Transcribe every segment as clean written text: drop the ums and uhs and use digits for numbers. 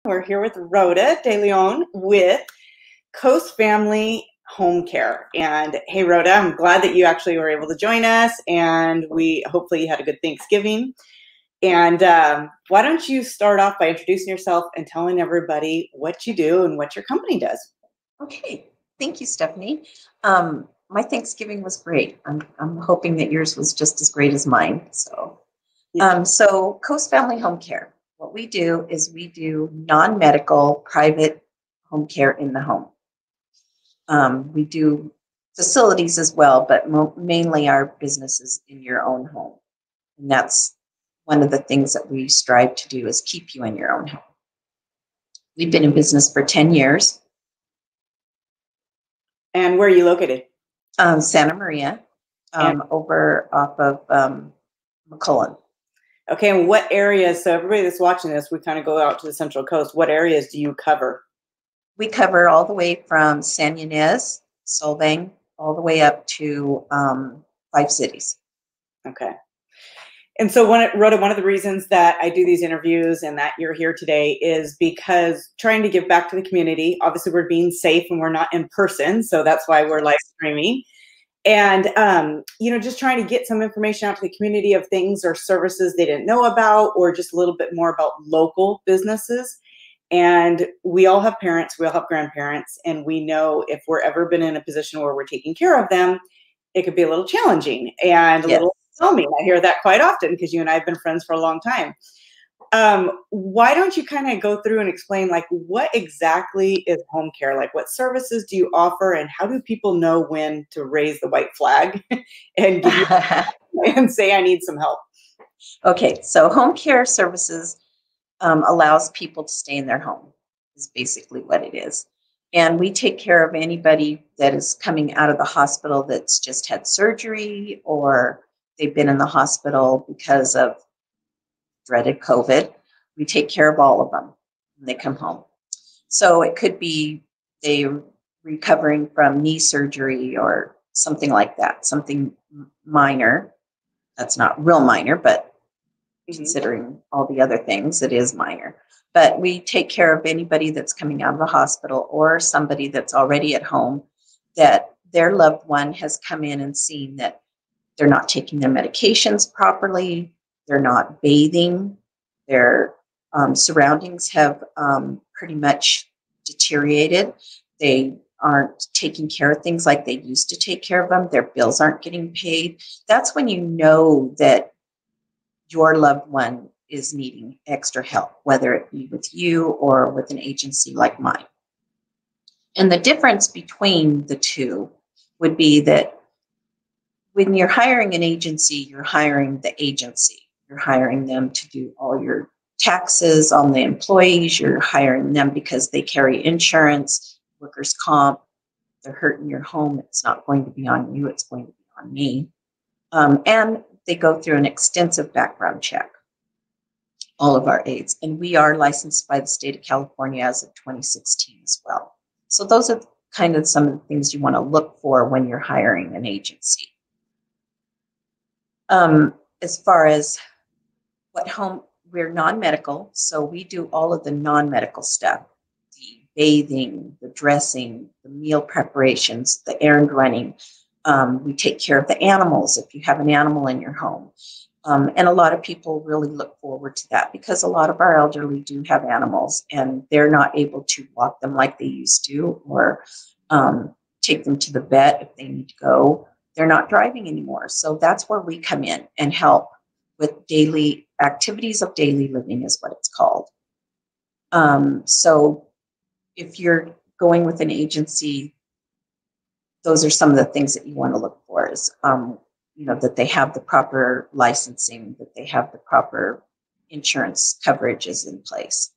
We're here with Rhoda De Leon with Coast Family Home Care. And hey, Rhoda, I'm glad that you actually were able to join us, and hopefully you had a good Thanksgiving. And why don't you start off by introducing yourself and telling everybody what you do and what your company does? Okay, thank you, Stephanie. My Thanksgiving was great. I'm hoping that yours was just as great as mine. So Coast Family Home Care. What we do is we do non-medical private home care in the home. We do facilities as well, but mainly our business is in your own home. And that's one of the things that we strive to do is keep you in your own home. We've been in business for 10 years. And where are you located? Santa Maria, over off of McCullen. Okay, and what areas, so everybody that's watching this, we kind of go out to the Central Coast. What areas do you cover? We cover all the way from San Ynez, Solvang, all the way up to 5 cities. Okay. And so Rhoda, one of the reasons that I do these interviews and that you're here today is because trying to give back to the community. Obviously, we're being safe and we're not in person, so that's why we're live streaming. And, just trying to get some information out to the community of things or services they didn't know about, or just a little bit more about local businesses. And we all have parents, we all have grandparents, and we know if we're ever been in a position where we're taking care of them, it could be a little challenging and a little overwhelming. I hear that quite often because you and I have been friends for a long time. Why don't you kind of go through and explain, like, what exactly is home care? Like, what services do you offer, and how do people know when to raise the white flag and give you and say, I need some help? Okay, so home care services allows people to stay in their home is basically what it is. And we take care of anybody that is coming out of the hospital that's just had surgery, or they've been in the hospital because of dreaded COVID. We take care of all of them when they come home. So it could be they recovering from knee surgery or something like that, something minor. That's not real minor, but considering all the other things, it is minor. But we take care of anybody that's coming out of the hospital or somebody that's already at home that their loved one has come in and seen that they're not taking their medications properly, they're not bathing, their surroundings have pretty much deteriorated. They aren't taking care of things like they used to take care of them. Their bills aren't getting paid. That's when you know that your loved one is needing extra help, whether it be with you or with an agency like mine. And the difference between the two would be that when you're hiring an agency, you're hiring the agency. You're hiring them to do all your taxes on the employees. You're hiring them because they carry insurance, workers' comp. They're hurt in your home. It's not going to be on you. It's going to be on me. And they go through an extensive background check, all of our aides. And we are licensed by the state of California as of 2016 as well. So those are kind of some of the things you want to look for when you're hiring an agency. As far as we're non-medical, so we do all of the non-medical stuff, the bathing, the dressing, the meal preparations, the errand running. We take care of the animals if you have an animal in your home. And a lot of people really look forward to that because a lot of our elderly do have animals and they're not able to walk them like they used to, or take them to the vet if they need to go. They're not driving anymore. So that's where we come in and help with daily activities of daily living is what it's called. So if you're going with an agency, those are some of the things that you want to look for is, that they have the proper licensing, that they have the proper insurance coverages in place.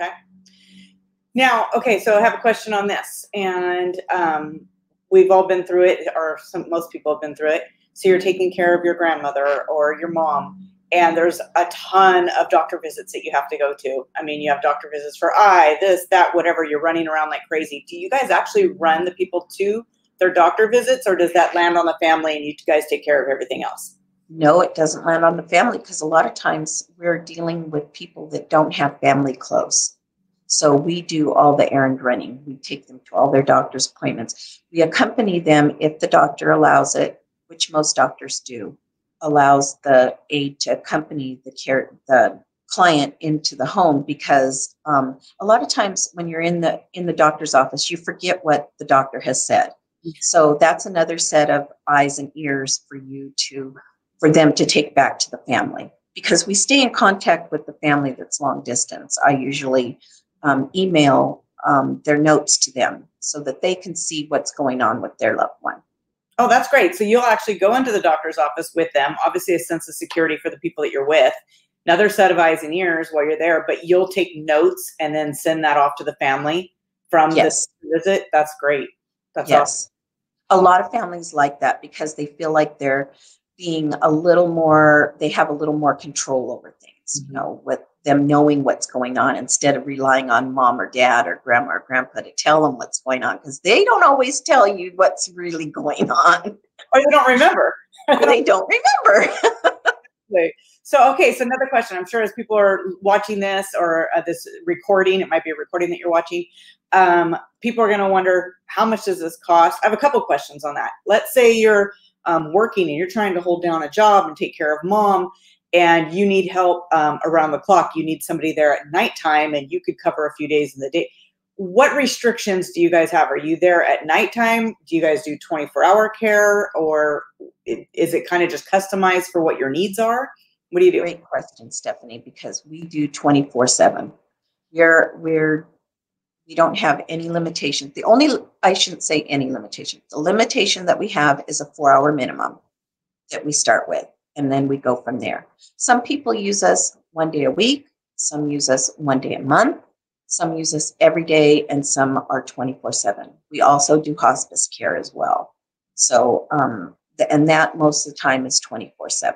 Okay. Now, so I have a question on this, and we've all been through it, or most people have been through it. So you're taking care of your grandmother or your mom, and there's a ton of doctor visits that you have to go to. I mean, you have doctor visits for eye, this, that, whatever. You're running around like crazy. Do you guys actually run the people to their doctor visits, or does that land on the family and you guys take care of everything else? No, it doesn't land on the family because a lot of times we're dealing with people that don't have family close. So we do all the errand running. We take them to all their doctor's appointments. We accompany them if the doctor allows it, which most doctors do, allows the aide to accompany the client into the home, because a lot of times when you're in the doctor's office, you forget what the doctor has said. So that's another set of eyes and ears for them to take back to the family, because we stay in contact with the family that's long distance. I usually email their notes to them so that they can see what's going on with their loved one. Oh, that's great. So you'll actually go into the doctor's office with them, obviously a sense of security for the people that you're with, another set of eyes and ears while you're there, but you'll take notes and then send that off to the family from Yes. this visit. That's great. That's Yes. awesome. A lot of families like that because they feel like they're being they have a little more control over things, with them knowing what's going on instead of relying on mom or dad or grandma or grandpa to tell them what's going on, because they don't always tell you what's really going on. Or they don't remember. They don't remember. So, okay, so another question. I'm sure as people are watching this or this recording, it might be a recording that you're watching, people are going to wonder, how much does this cost? I have a couple questions on that. Let's say you're working and you're trying to hold down a job and take care of mom, and you need help around the clock. You need somebody there at nighttime, and you could cover a few days in the day. What restrictions do you guys have? Are you there at nighttime? Do you guys do 24-hour care, or is it kind of just customized for what your needs are? What do you do? Great question, Stephanie, because we do 24/7. We don't have any limitations. I shouldn't say any limitation. The limitation that we have is a 4-hour minimum that we start with, and then we go from there. Some people use us one day a week. Some use us one day a month. Some use us every day, and some are 24/7. We also do hospice care as well. So, and that most of the time is 24/7,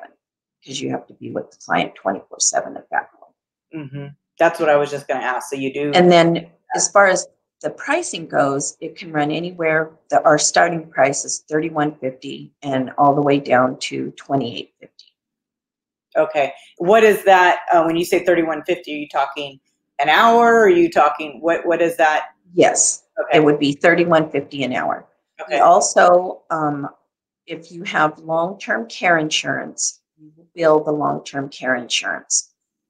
because you have to be with the client 24/7 at that point. Mm-hmm. That's what I was just going to ask. So you do. And then as far as the pricing goes, it can run anywhere. Our starting price is $31.50 and all the way down to $28.50. Okay. What is that? When you say $31.50, are you talking an hour? Or are you talking, what is that? Yes. Okay. It would be $31.50 an hour. Okay. We also, if you have long-term care insurance, you will bill the long-term care insurance.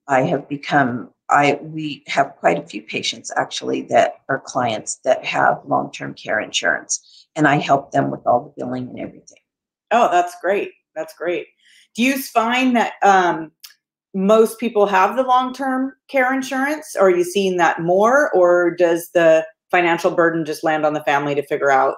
We have quite a few patients actually that are clients that have long-term care insurance, and I help them with all the billing and everything. Oh, that's great. That's great. Do you find that most people have the long-term care insurance? Or are you seeing that more, or does the financial burden just land on the family to figure out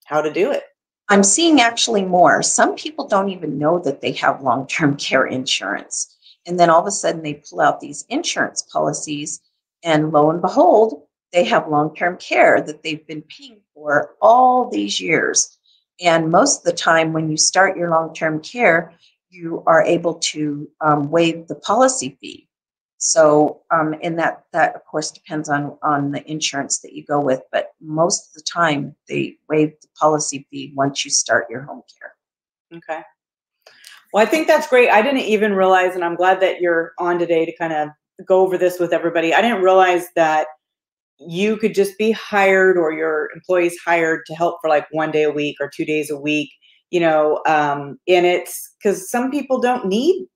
how to do it? I'm seeing actually more. Some people don't even know that they have long-term care insurance. And then all of a sudden they pull out these insurance policies, and lo and behold, they have long-term care that they've been paying for all these years. And most of the time when you start your long-term care, you are able to waive the policy fee. So, and that of course depends on the insurance that you go with, but most of the time they waive the policy fee once you start your home care. Okay. Well, I think that's great. I didn't even realize, and I'm glad that you're on today to kind of go over this with everybody. I didn't realize that you could just be hired, or your employees hired to help for like 1 day a week or 2 days a week, and it's because some people don't need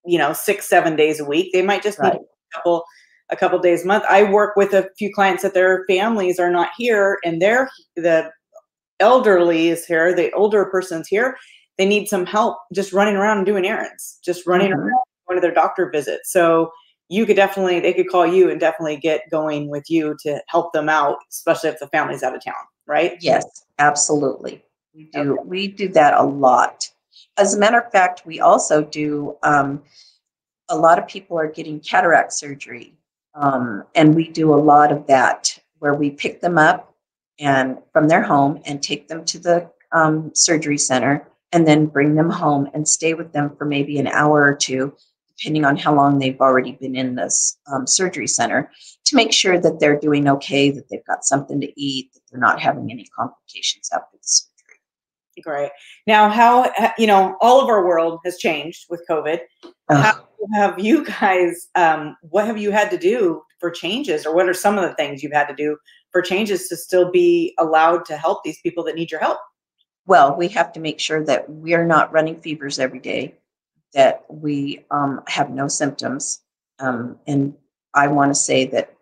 6-7 days a week. They might just need a couple days a month. I work with a few clients that their families are not here, and the elderly is here, the older person's here. They need some help just running around and doing errands, just running around, going to their doctor visits. So they could call you and definitely get going with you to help them out, especially if the family's out of town, right? Yes, absolutely. We do. Okay. We do that a lot. As a matter of fact, we also do, a lot of people are getting cataract surgery. And we do a lot of that where we pick them up and from their home and take them to the surgery center, and then bring them home and stay with them for maybe an hour or two, depending on how long they've already been in this surgery center, to make sure that they're doing okay, that they've got something to eat, that they're not having any complications after the surgery. Great. Now, how, all of our world has changed with COVID. How have you guys, what have you had to do for changes, or what are some of the things you've had to do for changes to still be allowed to help these people that need your help? Well, we have to make sure that we're not running fevers every day, that we have no symptoms. And I want to say that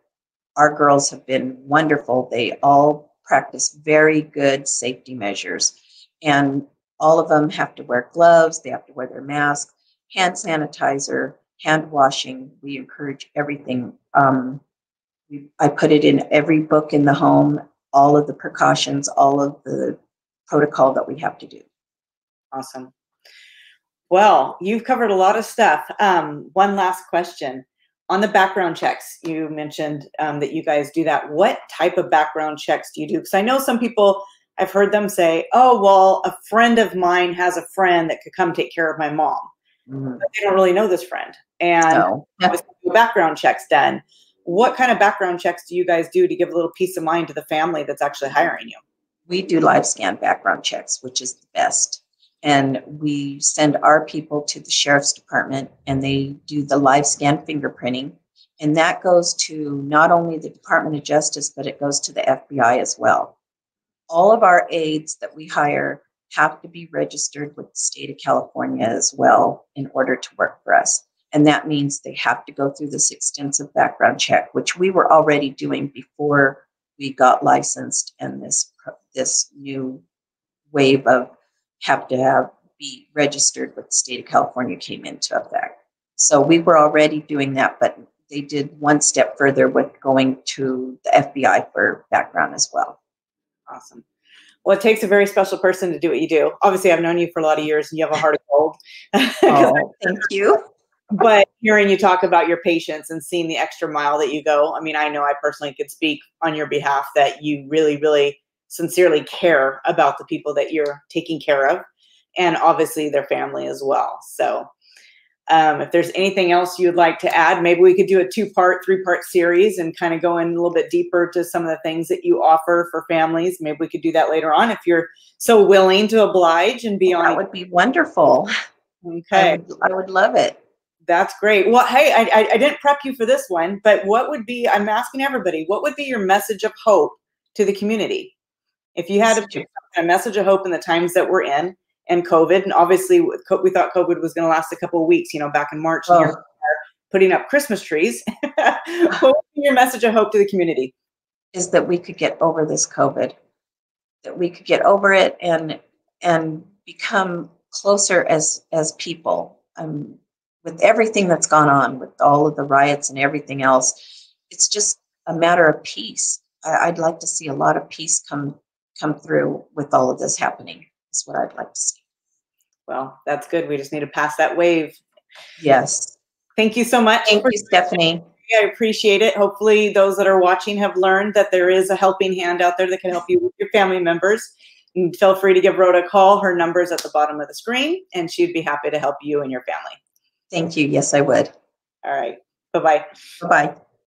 our girls have been wonderful. They all practice very good safety measures. And all of them have to wear gloves, they have to wear their mask, hand sanitizer, hand washing. We encourage everything. I put it in every book in the home, all of the precautions, all of the protocol that we have to do. Awesome. Well, you've covered a lot of stuff. One last question. On the background checks, you mentioned that you guys do that. What type of background checks do you do? Because I know some people, I've heard them say, oh, well, a friend of mine has a friend that could come take care of my mom. Mm-hmm. But they don't really know this friend. And No. background checks done. What kind of background checks do you guys do to give a little peace of mind to the family that's actually hiring you? We do live scan background checks, which is the best. And we send our people to the sheriff's department and they do the live scan fingerprinting. And that goes to not only the Department of Justice, but it goes to the FBI as well. All of our aides that we hire have to be registered with the state of California as well in order to work for us. And that means they have to go through this extensive background check, which we were already doing before we got licensed, and this new wave of be registered with the state of California came into effect. So we were already doing that, but they did one step further with going to the FBI for background as well. Awesome. Well, it takes a very special person to do what you do. Obviously, I've known you for a lot of years and you have a heart of gold. Oh, thank you. But hearing you talk about your patients and seeing the extra mile that you go, I mean, I know I personally could speak on your behalf that you really, really sincerely care about the people that you're taking care of, and obviously their family as well. So if there's anything else you'd like to add, maybe we could do a 2-part, 3-part series and kind of go in a little bit deeper to some of the things that you offer for families. Maybe we could do that later on if you're so willing to oblige and be on. That would be wonderful. Okay. I would love it. That's great. Well, hey, I didn't prep you for this one, but what would be, I'm asking everybody, what would be your message of hope to the community? If you had a message of hope in the times that we're in and COVID, and obviously we thought COVID was going to last a couple of weeks, back in March, and you're putting up Christmas trees. What would be your message of hope to the community? Is that we could get over this COVID, that we could get over it and become closer as people. With everything that's gone on, with all of the riots and everything else, it's just a matter of peace. I'd like to see a lot of peace come through with all of this happening, is what I'd like to see. Well, that's good. We just need to pass that wave. Yes. Thank you so much. Thank you, Stephanie. I appreciate it. Hopefully those that are watching have learned that there is a helping hand out there that can help you with your family members. And feel free to give Rhoda a call. Her number is at the bottom of the screen, and she'd be happy to help you and your family. Thank you. Yes, I would. All right. Bye-bye. Bye-bye.